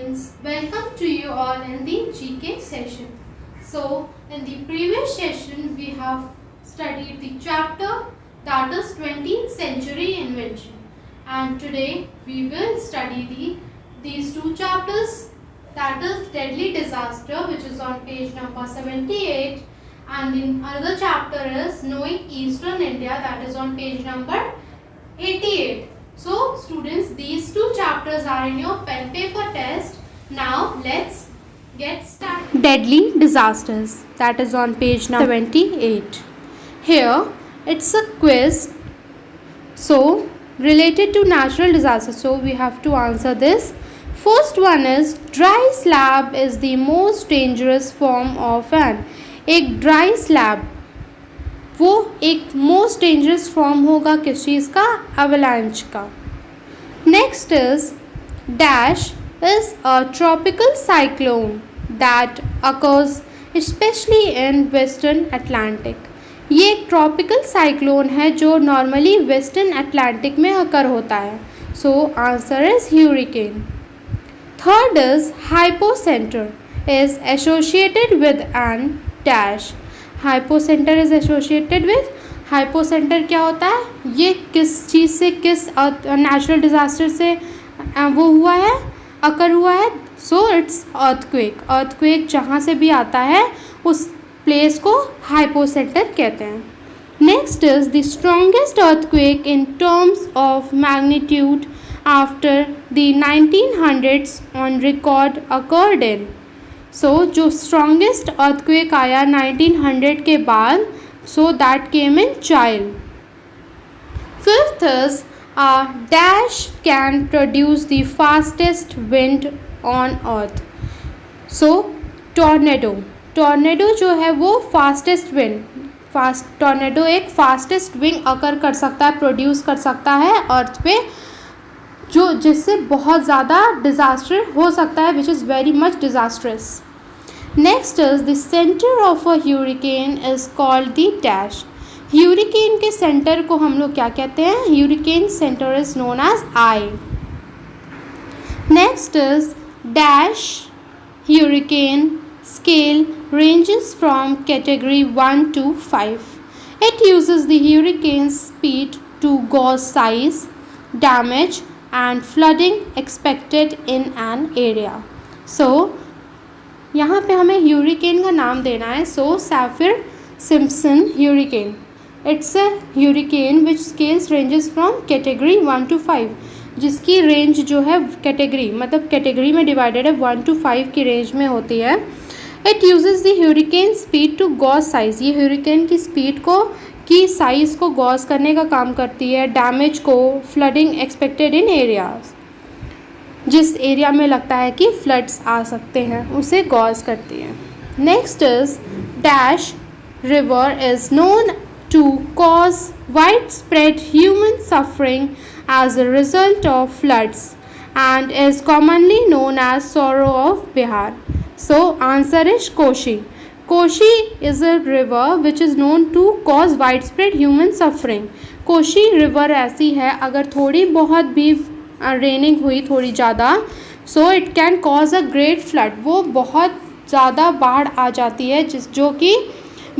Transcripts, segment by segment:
students, welcome to you all in the GK session. So, in the previous session, we have studied the chapter that is 20th century invention, and today we will study these two chapters, that is deadly disaster, which is on page number 78, and the another chapter is knowing Eastern India, that is on page number 88. So students, these two chapters are in your pen paper test. Now let's get started. Deadly disasters, that is on page number 78. Here it's a quiz, so related to natural disasters, so we have to answer this. First one is dry slab is the most dangerous form of an. एक dry slab वो एक most dangerous form होगा किस चीज़ का? Avalanche का. Next is dash is a tropical cyclone that occurs specially in western Atlantic. ये एक tropical cyclone है जो नॉर्मली वेस्टर्न अटलांटिक में अकर होता है. So answer is hurricane. Third is hypocentre is associated with an dash. Hypocentre is associated with. Hypocentre क्या होता है? ये किस चीज़ से, किस नेचुरल डिज़ास्टर से वो हुआ है, अकर हुआ है? So it's earthquake. अर्थक्वेक जहाँ से भी आता है उस प्लेस को हाइपोसेंटर कहते हैं. Next is the strongest earthquake in terms of magnitude after the 1900s on record occurred in. So जो स्ट्रॉन्गेस्ट अर्थक्वेक आया 1900 के बाद, so that came in Chile. Fifth is a dash can produce the fastest wind on earth. So tornado जो है वो fastest wind, tornado एक fastest wind अकर कर सकता है, प्रोड्यूस कर सकता है अर्थ पे, जो जिससे बहुत ज़्यादा डिज़ास्टर हो सकता है, which is very much disastrous. Next is the centre of a hurricane is called the dash. Hurricane के सेंटर को हम लोग क्या कहते हैं? Hurricane centre is known as eye. Next is dash hurricane scale ranges from category 1 to 5. It uses the hurricane's speed to gauge size, damage and flooding expected in an area. So यहाँ पे हमें ह्यूरिकेन का नाम देना है. So Saffir Simpson hurricane. It's a hurricane which scales ranges from category 1 to 5, जिसकी range जो है कैटेगरी, मतलब कैटेगरी में डिवाइडेड है, 1 to 5 की रेंज में होती है. It uses the hurricane speed to gauge size. ये ह्यूरिकेन की स्पीड को, की साइज़ को गॉज करने का काम करती है, डैमेज को, फ्लडिंग एक्सपेक्टेड इन एरियाज, जिस एरिया में लगता है कि फ्लड्स आ सकते हैं उसे गॉज करती है. Next is dash river is known to cause widespread human suffering as a result of floods and is commonly known as sorrow of Bihar. So answer is Koshi. Koshi is a river which is known to cause widespread human suffering. Kosi river ऐसी है, अगर थोड़ी बहुत भी raining हुई थोड़ी ज़्यादा, so it can cause a great flood. वो बहुत ज़्यादा बाढ़ आ जाती है, जो कि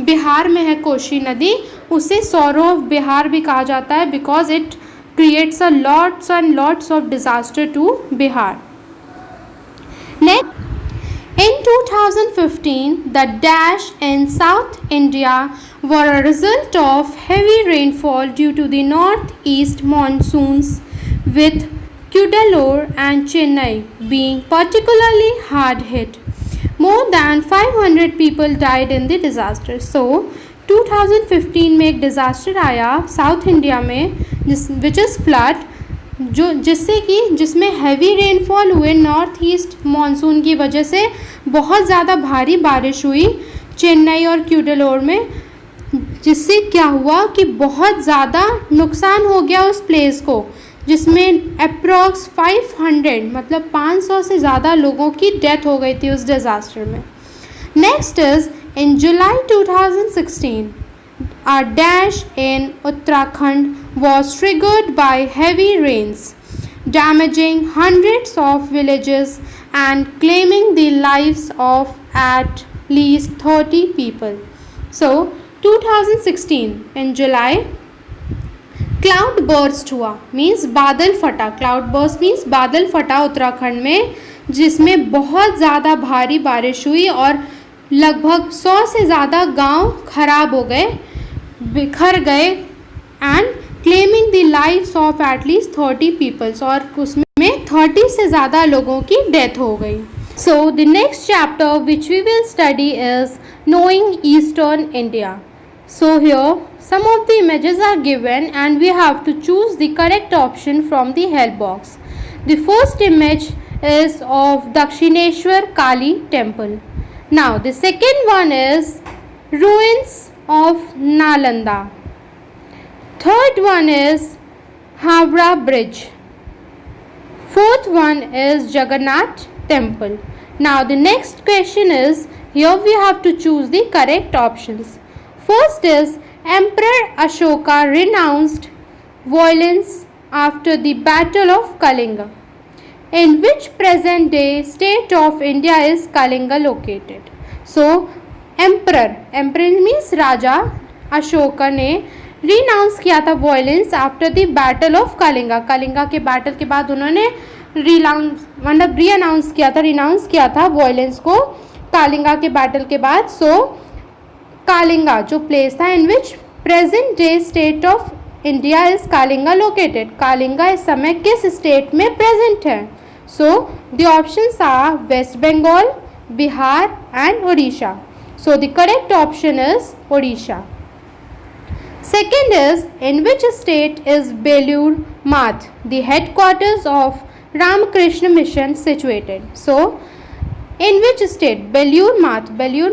बिहार में है कोशी नदी. उसे सॉरो ऑफ बिहार भी कहा जाता है because it creates a lots and lots of disaster to Bihar. Next, in 2015, the dash in South India were a result of heavy rainfall due to the northeast monsoons, with Cuddalore and Chennai being particularly hard hit. More than 500 people died in the disaster. So 2015 में एक disaster आया south India में, which is flood, जिसमें heavy rainfall हुए north east monsoon की वजह से. बहुत ज़्यादा भारी बारिश हुई चेन्नई और क्यूडलोर में, जिससे क्या हुआ कि बहुत ज़्यादा नुकसान हो गया उस प्लेस को, जिसमें अप्रॉक्स 500 मतलब 500 से ज़्यादा लोगों की डेथ हो गई थी उस डिज़ास्टर में. Next is in July 2016, a dash in Uttarakhand was triggered by heavy rains, damaging hundreds of villages and claiming the lives of at least 30 people. So 2016 in July, cloud burst हुआ, means बादल फटा. Cloud burst means बादल फटा उत्तराखंड में, जिसमें बहुत ज़्यादा भारी बारिश हुई और लगभग 100 से ज़्यादा गांव खराब हो गए, बिखर गए. And claiming the lives of at least 30 peoples, और उसमें 30 से ज़्यादा लोगों की डेथ हो गई. So the next chapter which we will study is knowing eastern India. So here some of the images are given and we have to choose the correct option from the help box. The first image is of Dakshineshwar Kali temple. Now the second one is ruins of Nalanda. Third one is Howrah Bridge. Fourth one is Jagannath temple. Now the next question is, here we have to choose the correct options. First is Emperor Ashoka renounced violence after the Battle of Kalinga. In which present day state of India is Kalinga located? So Emperor means राजा अशोका ने renounce किया था violence after the battle of Kalinga. Kalinga के battle के बाद उन्होंने renounce किया था violence को कालिंगा के बैटल के बाद. सो कालिंगा जो प्लेस था, in which present day state of India is Kalinga located. Kalinga इस समय किस स्टेट में प्रेजेंट है? So the options are waste Bengal, Bihar and Odisha. So the correct option is Odisha. Second is, in which state is Belur Math the headquarters of Ramakrishna Mission situated. So in which state Belur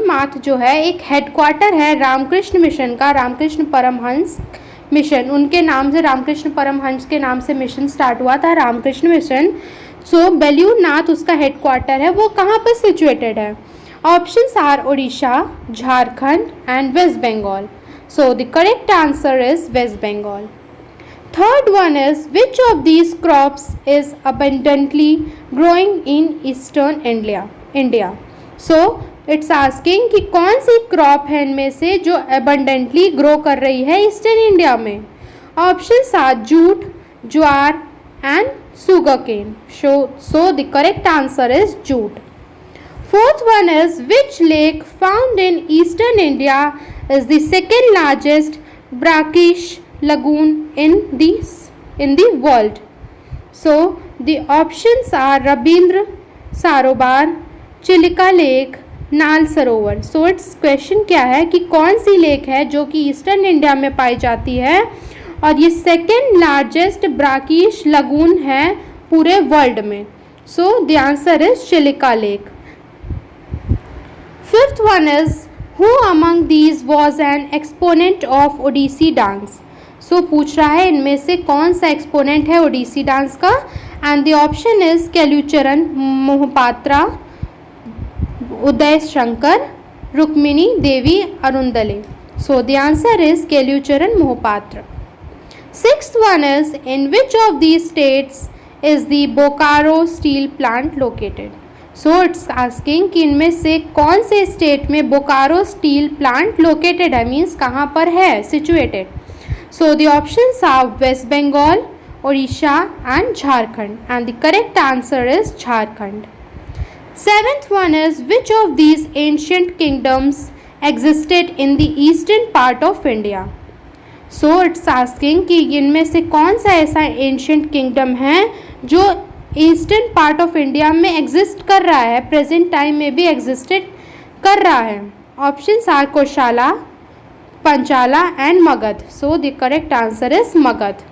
Math जो है एक headquarter है Ramakrishna mission का. रामकृष्ण परमहंस मिशन, उनके नाम से, रामकृष्ण परमहंस के नाम से मिशन स्टार्ट हुआ था, रामकृष्ण मिशन. सो बेलूर नाथ उसका हेडक्वार्टर है, वो कहाँ पर सिचुएटेड है? Options are Odisha, Jharkhand and West Bengal. So the correct answer is West Bengal. Third one is, which of these crops is abundantly growing in eastern India? So it's asking कि कौन सी क्रॉप है इनमें से जो abundantly grow कर रही है ईस्टर्न इंडिया में. Options are jute, jowar and sugarcane. So the correct answer is jute. Fourth one is, which lake found in eastern India is the second largest brackish lagoon in the world? So the options are Rabindra Sarovar, Chilika lake, नाल सरोवर. So it's question क्या है कि कौन सी lake है जो कि eastern India में पाई जाती है और ये सेकेंड लार्जेस्ट ब्राकिश लगून है पूरे वर्ल्ड में. So the answer is Chilika Lake. Fifth one is, who among these was an exponent of Odissi dance. सो पूछ रहा है इनमें से कौन सा एक्सपोनेंट है ओडिसी डांस का. And the option is Kelucharan Mohapatra, Uday Shankar, Rukmini Devi Arundale. So the answer is Kelucharan Mohapatra. Sixth one is, in which of these states is the Bokaro steel plant located. So it's asking कि इनमें से कौन से स्टेट में बोकारो स्टील प्लांट लोकेटेड है, मीन्स कहाँ पर है situated. So the options are waste Bengal, Odisha and Jharkhand. And the correct answer is Jharkhand. Seventh one is, which of these ancient kingdoms existed in the eastern part of India? So it's asking कि इनमें से कौन सा ऐसा ancient kingdom है जो eastern part of India में exist कर रहा है, प्रेजेंट टाइम में भी एग्जिस्टेड कर रहा है. Options are Kosala, Panchala and Magadha. So the correct answer is Magadha.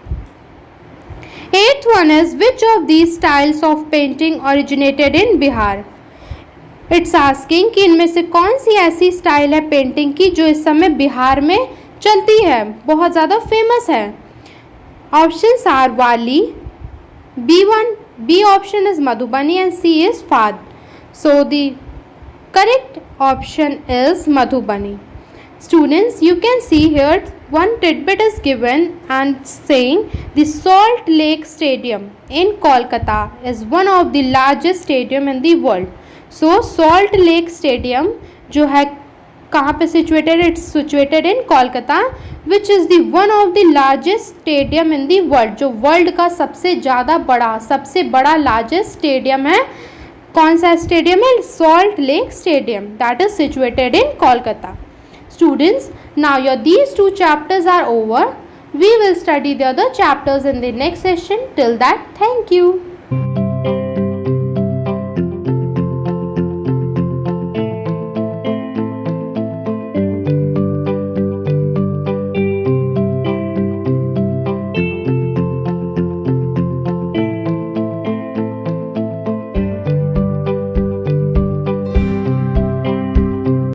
Eighth one is, which of these styles of painting originated in Bihar? It's asking कि इनमें से कौन सी ऐसी स्टाइल है पेंटिंग की जो इस समय बिहार में चलती है, बहुत ज़्यादा फेमस है. ऑप्शंस आर वाली, B option is Madhubani and C is Fad. So the correct option is Madhubani. Students, you can see here one tidbit is given and saying the Salt Lake Stadium in Kolkata is one of the largest stadium in the world. So Salt Lake Stadium जो है कहाँ पे situated? It's situated in Kolkata, which is the one of the largest stadium in the world. जो world का सबसे बड़ा largest stadium है. कौन सा stadium है? Salt Lake Stadium that is situated in Kolkata. Students, now these two chapters are over. We will study the other chapters in the next session. Till that, thank you.